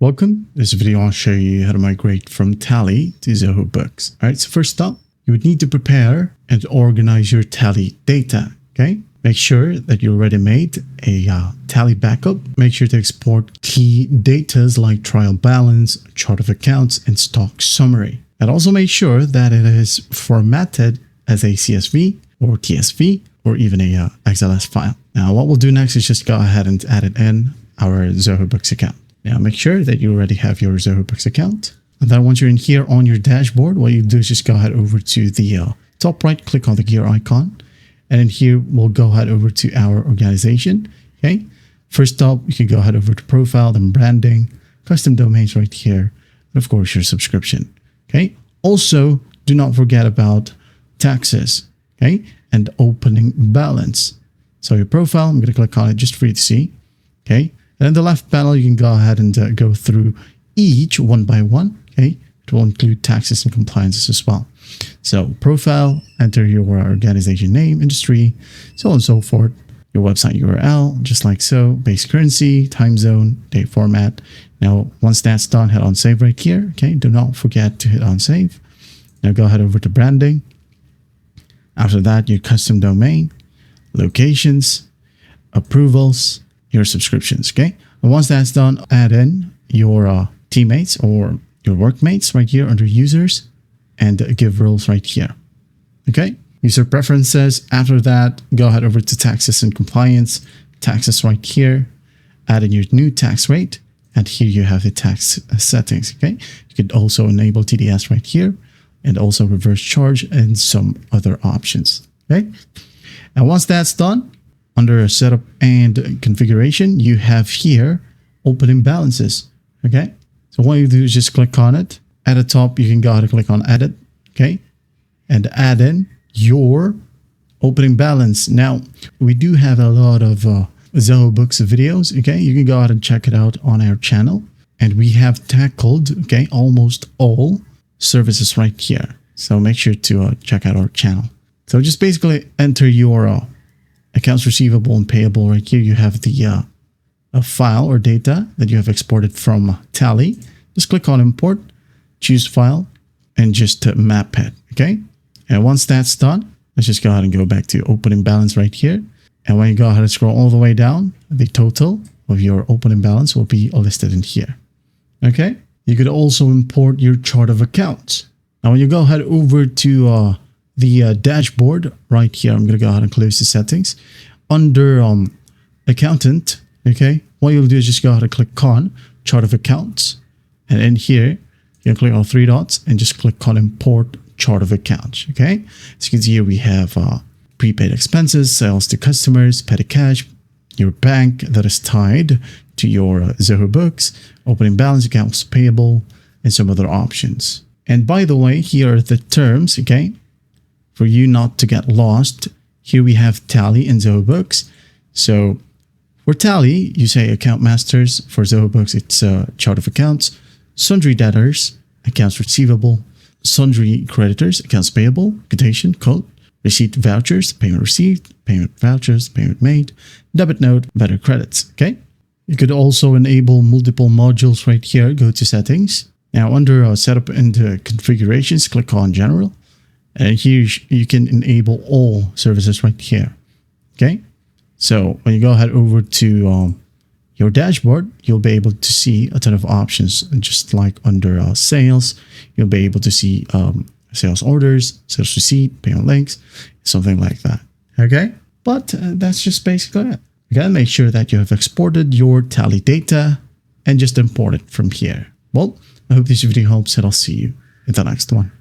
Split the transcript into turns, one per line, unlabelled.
Welcome. This video I'll show you how to migrate from TALLY to Zoho Books. Alright, so first up, you would need to prepare and organize your TALLY data. Okay, make sure that you already made a TALLY backup. Make sure to export key data like trial balance, chart of accounts, and stock summary. And also make sure that it is formatted as a CSV or TSV or even a XLS file. Now what we'll do next is just go ahead and add it in our Zoho Books account. Now make sure that you already have your Zoho Books account. And then once you're in here on your dashboard, what you do is just go ahead over to the top right, click on the gear icon. And in here, we'll go ahead over to our organization. Okay. First up, you can go ahead over to profile, then branding, custom domains right here. And of course, your subscription. Okay. Also, do not forget about taxes. Okay. And opening balance. So your profile, I'm going to click on it just for you to see. Okay. And in the left panel, you can go ahead and go through each one by one. Okay. It will include taxes and compliances as well. So profile, enter your organization name, industry, so on and so forth. Your website URL, just like so, base currency, time zone, date format. Now, once that's done, hit on save right here. Okay. Do not forget to hit on save. Now go ahead over to branding. After that, your custom domain, locations, approvals, your subscriptions. Okay. And once that's done, add in your teammates or your workmates right here under users and give roles right here. Okay. User preferences. After that, go ahead over to taxes and compliance, taxes right here, add in your new tax rate. And here you have the tax settings. Okay. You could also enable TDS right here and also reverse charge and some other options. Okay. And once that's done, under setup and configuration, you have here opening balances. Okay. So what you do is just click on it. At the top, you can go ahead and click on edit. Okay. And add in your opening balance. Now, we do have a lot of Zoho Books videos. Okay. You can go ahead and check it out on our channel. And we have tackled, okay, almost all services right here. So make sure to check out our channel. So just basically enter your accounts receivable and payable right here. You have the a file or data that you have exported from TALLY. Just click on import, choose file, and just map it. Okay. And once that's done, let's just go ahead and go back to opening balance right here. And when you go ahead and scroll all the way down, the total of your opening balance will be listed in here. Okay. You could also import your chart of accounts. Now, when you go ahead over to the dashboard right here, I'm going to go ahead and close the settings under accountant. Okay, what you'll do is just go ahead and click on chart of accounts, and in here you can click on three dots and just click on import chart of accounts. Okay, as you can see here, we have prepaid expenses, sales to customers, petty cash, your bank that is tied to your Zoho Books, opening balance, accounts payable, and some other options. And by the way, here are the terms. Okay. For you not to get lost, here we have TALLY and Zoho Books. So for TALLY, you say account masters. For Zoho Books, it's chart of accounts, sundry debtors, accounts receivable, sundry creditors, accounts payable, quotation, code, receipt vouchers, payment received, payment vouchers, payment made, debit note, better credits. Okay. You could also enable multiple modules right here. Go to settings. Now under setup and configurations, click on general. And here you can enable all services right here. Okay. So when you go ahead over to your dashboard, you'll be able to see a ton of options. Just like under sales, you'll be able to see sales orders, sales receipt, payment links, something like that. Okay. But that's just basically it. Again, make sure that you have exported your TALLY data and just import it from here. Well, I hope this video helps, and I'll see you in the next one.